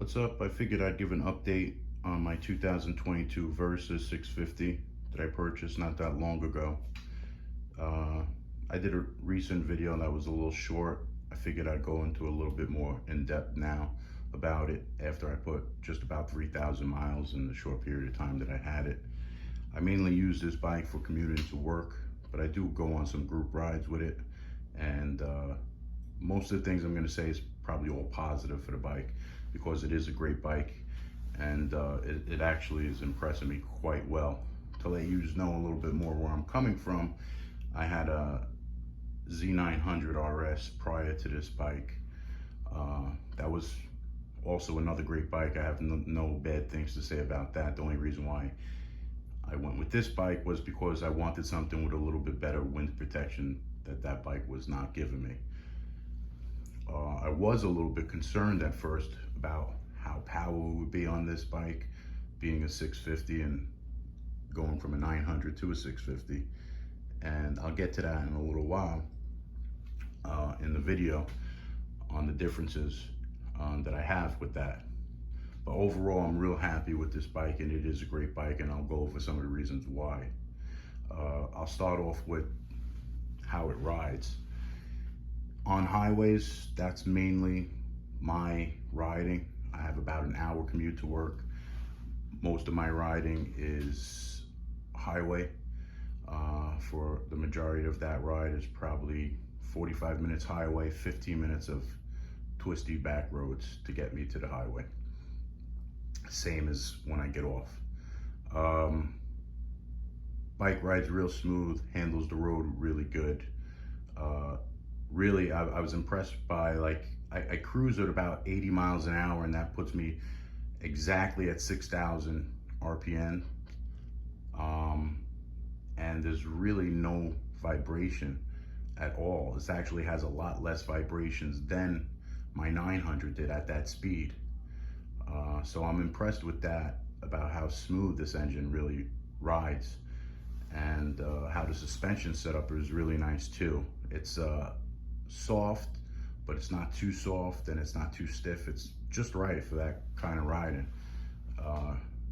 What's up? I figured I'd give an update on my 2022 Versys 650 that I purchased not that long ago. Uh, I did a recent video that was a little short. I figured I'd go into a little bit more in depth now about it after I put just about 3,000 miles in the short period of time that I had it. I mainly use this bike for commuting to work, but I do go on some group rides with it. And most of the things I'm going to say is probably all positive for the bike because it is a great bike, and it actually is impressing me quite well. To let you know a little bit more where I'm coming from, I had a Z900 RS prior to this bike. That was also another great bike. I have no bad things to say about that. The only reason why I went with this bike was because I wanted something with a little bit better wind protection that bike was not giving me. I was a little bit concerned at first about how power would be on this bike, being a 650 and going from a 900 to a 650. And I'll get to that in a little while in the video on the differences that I have with that. But overall, I'm real happy with this bike, and it is a great bike, and I'll go over some of the reasons why. I'll start off with how it rides. On highways, that's mainly my riding. I have about an hour commute to work. Most of my riding is highway. For the majority of that ride is probably 45 minutes highway, 15 minutes of twisty back roads to get me to the highway. Same as when I get off. Bike rides real smooth, handles the road really good. Really, I was impressed by, like, I cruise at about 80 miles an hour, and that puts me exactly at 6,000 RPM. And there's really no vibration at all. This actually has a lot less vibrations than my 900 did at that speed. So I'm impressed with that, about how smooth this engine really rides, and how the suspension setup is really nice too. It's soft, but it's not too soft and it's not too stiff. It's just right for that kind of riding.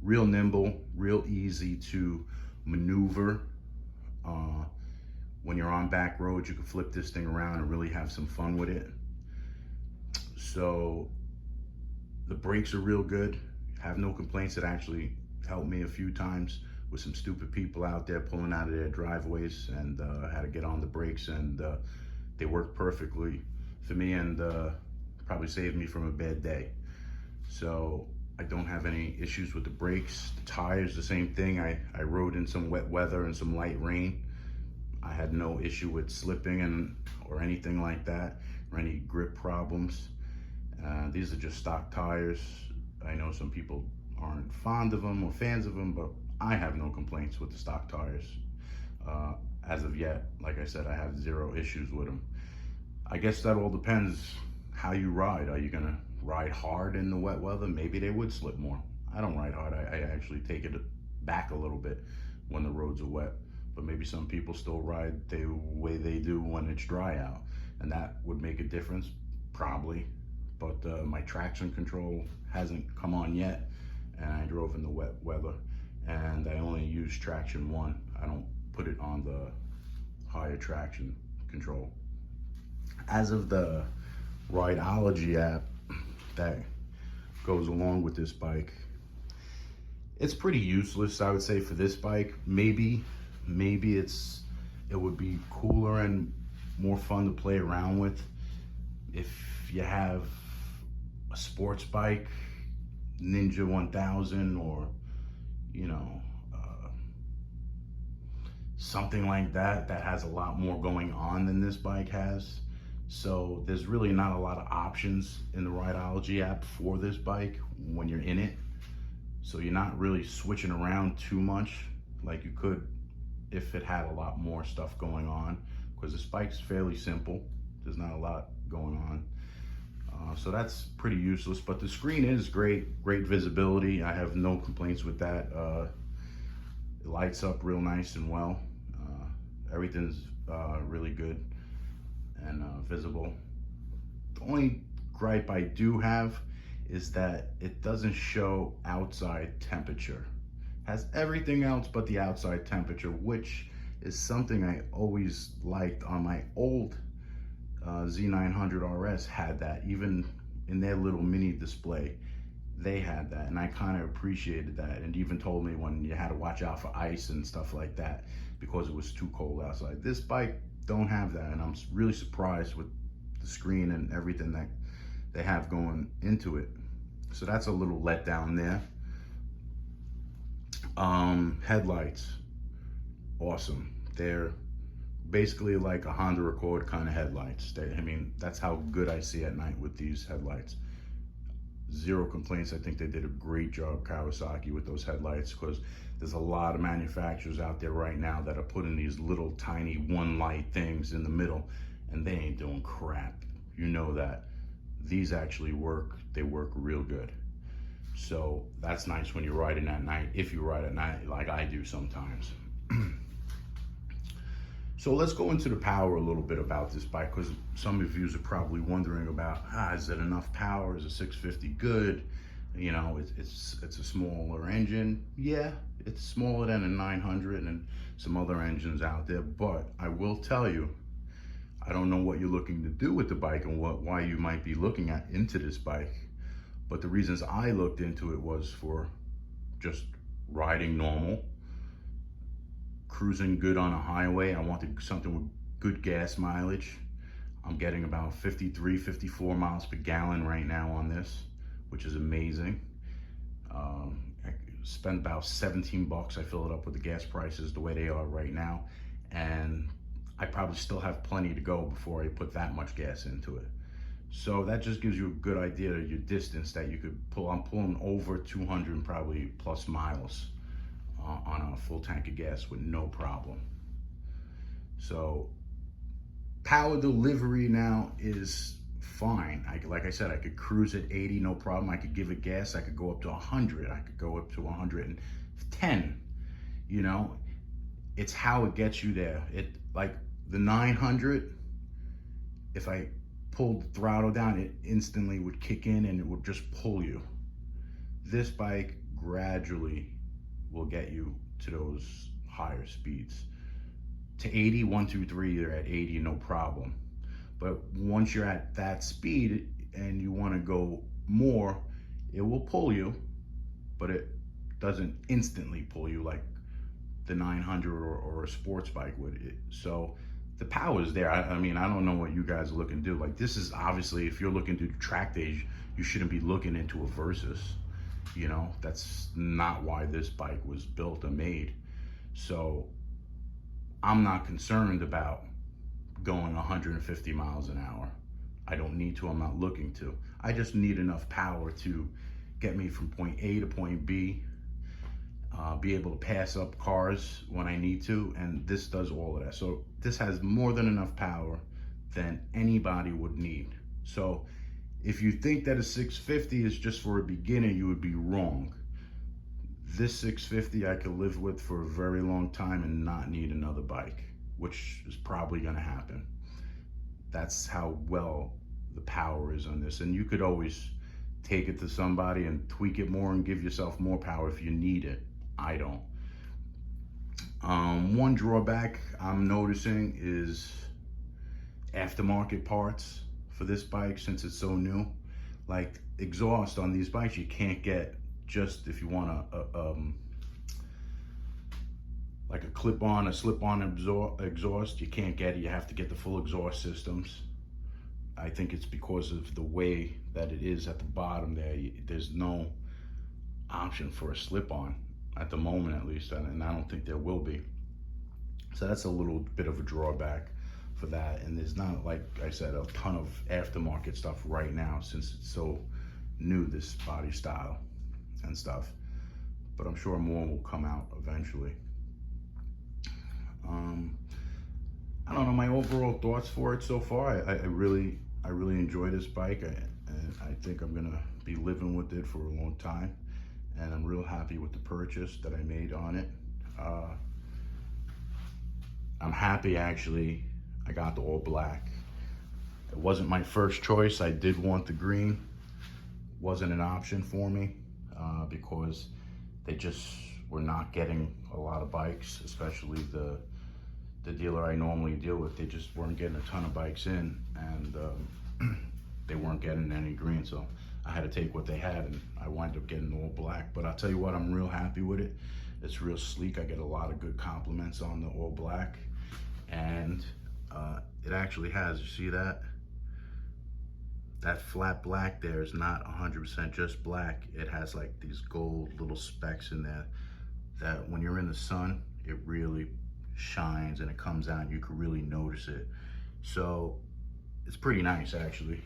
Real nimble, real easy to maneuver. When you're on back roads, you can flip this thing around and really have some fun with it. So the brakes are real good. Have no complaints. It actually helped me a few times with some stupid people out there pulling out of their driveways, and had to get on the brakes, and they worked perfectly for me, and probably saved me from a bad day. So I don't have any issues with the brakes. The tires, the same thing. I rode in some wet weather and some light rain. I had no issue with slipping or anything like that, or any grip problems. These are just stock tires. I know some people aren't fond of them or fans of them, but I have no complaints with the stock tires. As of yet, like I said, I have zero issues with them. I guess that all depends how you ride. Are you gonna ride hard in the wet weather? Maybe they would slip more. I don't ride hard. I actually take it back a little bit when the roads are wet. But maybe some people still ride the way they do when it's dry out, and that would make a difference, probably. But my traction control hasn't come on yet, and I drove in the wet weather, and I only use traction 1. I don't put it on the higher traction control. As of the Rideology app that goes along with this bike, it's pretty useless, I would say, for this bike. Maybe it would be cooler and more fun to play around with if you have a sports bike, Ninja 1000, or something like that has a lot more going on than this bike has. So there's really not a lot of options in the Rideology app for this bike when you're in it. So you're not really switching around too much like you could if it had a lot more stuff going on, because this bike's fairly simple. There's not a lot going on. So that's pretty useless, but the screen is great visibility. I have no complaints with that. It lights up real nice and well. Everything's really good and visible. The only gripe I do have is that it doesn't show outside temperature. Has everything else but the outside temperature, which is something I always liked on my old Z900 RS. Had that, even in their little mini display, they had that, and I kind of appreciated that, and even told me when you had to watch out for ice and stuff like that because it was too cold outside. This bike don't have that, and I'm really surprised with the screen and everything that they have going into it. So that's a little letdown there. Headlights, awesome. They're basically like a Honda Accord kind of headlights. I mean, that's how good I see at night with these headlights. Zero complaints. I think they did a great job, Kawasaki, with those headlights, because there's a lot of manufacturers out there right now that are putting these little tiny one light things in the middle, and they ain't doing crap. You know that. These actually work. They work real good. So that's nice when you're riding at night, if you ride at night like I do sometimes. So let's go into the power a little bit about this bike, because some of you are probably wondering about, is it enough power? Is a 650 good? You know, it's a smaller engine. Yeah, it's smaller than a 900 and some other engines out there, but I will tell you, I don't know what you're looking to do with the bike and why you might be looking into this bike. But the reasons I looked into it was for just riding normal, cruising good on a highway. I wanted something with good gas mileage. I'm getting about 53, 54 miles per gallon right now on this, which is amazing. I spent about 17 bucks. I fill it up with the gas prices the way they are right now. And I probably still have plenty to go before I put that much gas into it. So that just gives you a good idea of your distance that you could pull. I'm pulling over 200 probably plus miles on a full tank of gas with no problem. So power delivery now is fine. Like I said, I could cruise at 80, no problem. I could give it gas. I could go up to 100. I could go up to 110. You know, it's how it gets you there. It, like the 900, if I pulled the throttle down, it instantly would kick in and it would just pull you. This bike gradually will get you to those higher speeds. To 80, 1, 2, 3, you're at 80, no problem. But once you're at that speed and you want to go more, it will pull you, but it doesn't instantly pull you like the 900 or a sports bike would. So the power is there. I mean, I don't know what you guys are looking to do. Like, this is obviously, if you're looking to do track days, you shouldn't be looking into a Versys. You know, that's not why this bike was built or made. So I'm not concerned about going 150 miles an hour. I don't need to, I'm not looking to. I just need enough power to get me from point A to point B, be able to pass up cars when I need to, and this does all of that. So this has more than enough power than anybody would need. So if you think that a 650 is just for a beginner, you would be wrong. This 650 I could live with for a very long time and not need another bike, which is probably gonna happen. That's how well the power is on this. And you could always take it to somebody and tweak it more and give yourself more power if you need it. I don't. One drawback I'm noticing is aftermarket parts for this bike, since it's so new. Like exhaust on these bikes, you can't get just if you want like a clip-on, a slip-on exhaust, you can't get it. You have to get the full exhaust systems. I think it's because of the way that it is at the bottom there. There's no option for a slip-on at the moment, at least, and I don't think there will be. So that's a little bit of a drawback for that. And there's not, like I said, a ton of aftermarket stuff right now since it's so new, this body style and stuff. But I'm sure more will come out eventually. I don't know, my overall thoughts for it so far. I really enjoy this bike, and I think I'm gonna be living with it for a long time. And I'm real happy with the purchase that I made on it. I'm happy actually I got the all black. It wasn't my first choice. I did want the green, wasn't an option for me because they just were not getting a lot of bikes, especially the dealer I normally deal with. They just weren't getting a ton of bikes in, and they weren't getting any green, so I had to take what they had, and I wound up getting all black. But I'll tell you what, I'm real happy with it. It's real sleek. I get a lot of good compliments on the all black, and it actually has, you see that? That flat black there is not 100% just black. It has like these gold little specks in there that when you're in the sun, it really shines and it comes out and you can really notice it. So it's pretty nice, actually.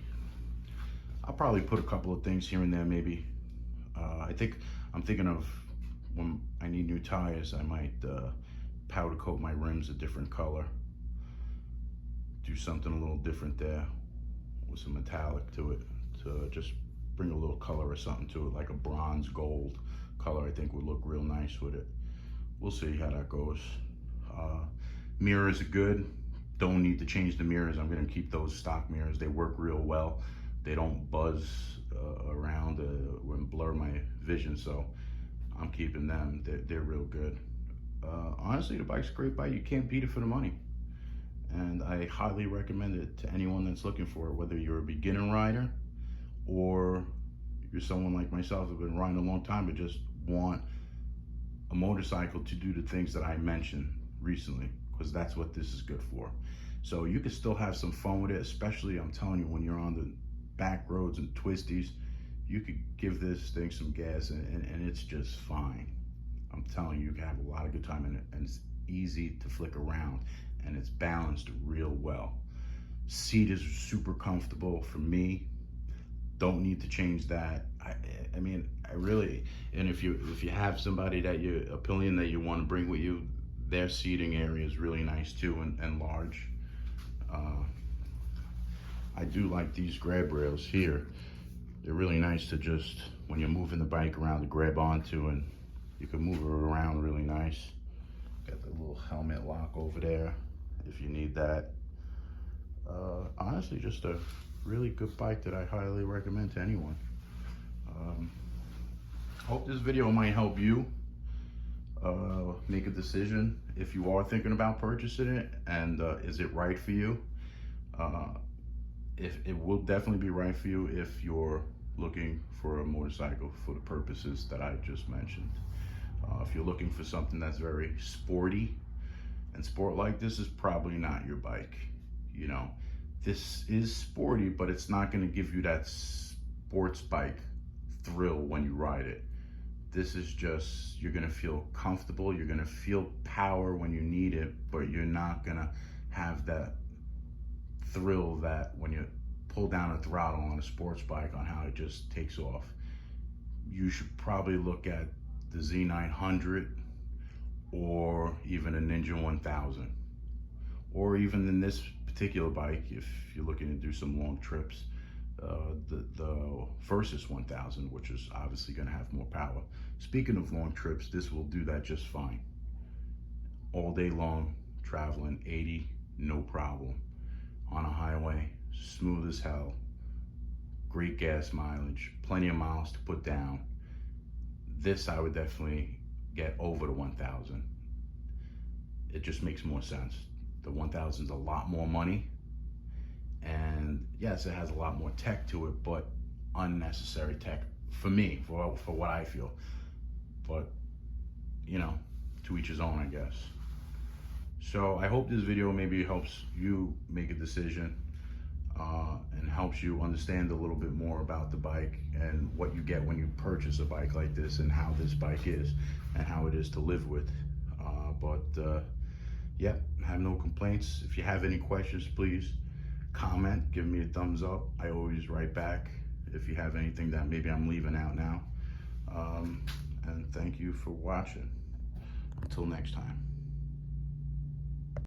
I'll probably put a couple of things here and there, maybe. I'm thinking of when I need new tires, I might powder coat my rims a different color. Do something a little different there with some metallic to it to just bring a little color or something to it, like a bronze gold color. I think would look real nice with it. We'll see how that goes. Mirrors are good. Don't need to change the mirrors. I'm gonna keep those stock mirrors. They work real well. They don't buzz around and blur my vision, so I'm keeping them. They're real good. Honestly, the bike's a great bike. You can't beat it for the money. And I highly recommend it to anyone that's looking for it, whether you're a beginner rider or you're someone like myself who's been riding a long time but just want a motorcycle to do the things that I mentioned recently, because that's what this is good for. So you can still have some fun with it, especially, I'm telling you, when you're on the back roads and twisties, you could give this thing some gas and it's just fine. I'm telling you, you can have a lot of good time in it, and it's easy to flick around, and it's balanced real well. Seat is super comfortable for me. Don't need to change that. I mean, I really, and if you have somebody that a pillion that you want to bring with you, their seating area is really nice too, and large. I do like these grab rails here. They're really nice to just, when you're moving the bike around, to grab onto, and you can move it around really nice. Got the little helmet lock over there if you need that. Honestly, just a really good bike that I highly recommend to anyone. Hope this video might help you make a decision if you are thinking about purchasing it, and is it right for you. If it will definitely be right for you if you're looking for a motorcycle for the purposes that I just mentioned. If you're looking for something that's very sporty and sport-like, this is probably not your bike. You know, this is sporty, but it's not going to give you that sports bike thrill when you ride it. This is just, you're going to feel comfortable, you're going to feel power when you need it, but you're not going to have that thrill that when you pull down a throttle on a sports bike, on how it just takes off. You should probably look at the Z900 or even a Ninja 1000, or even in this particular bike, if you're looking to do some long trips, the Versys 1000, which is obviously going to have more power. Speaking of long trips, this will do that just fine. All day long, traveling 80, no problem. On a highway, smooth as hell, great gas mileage, plenty of miles to put down. This I would definitely get over the 1000. It just makes more sense. The 1000 is a lot more money, and yes, it has a lot more tech to it, but unnecessary tech for me, for what I feel. But you know, to each his own, I guess. So I hope this video maybe helps you make a decision and helps you understand a little bit more about the bike and what you get when you purchase a bike like this, and how this bike is and how it is to live with. Yeah, have no complaints. If you have any questions, please comment, give me a thumbs up. I always write back if you have anything that maybe I'm leaving out now. And thank you for watching. Until next time.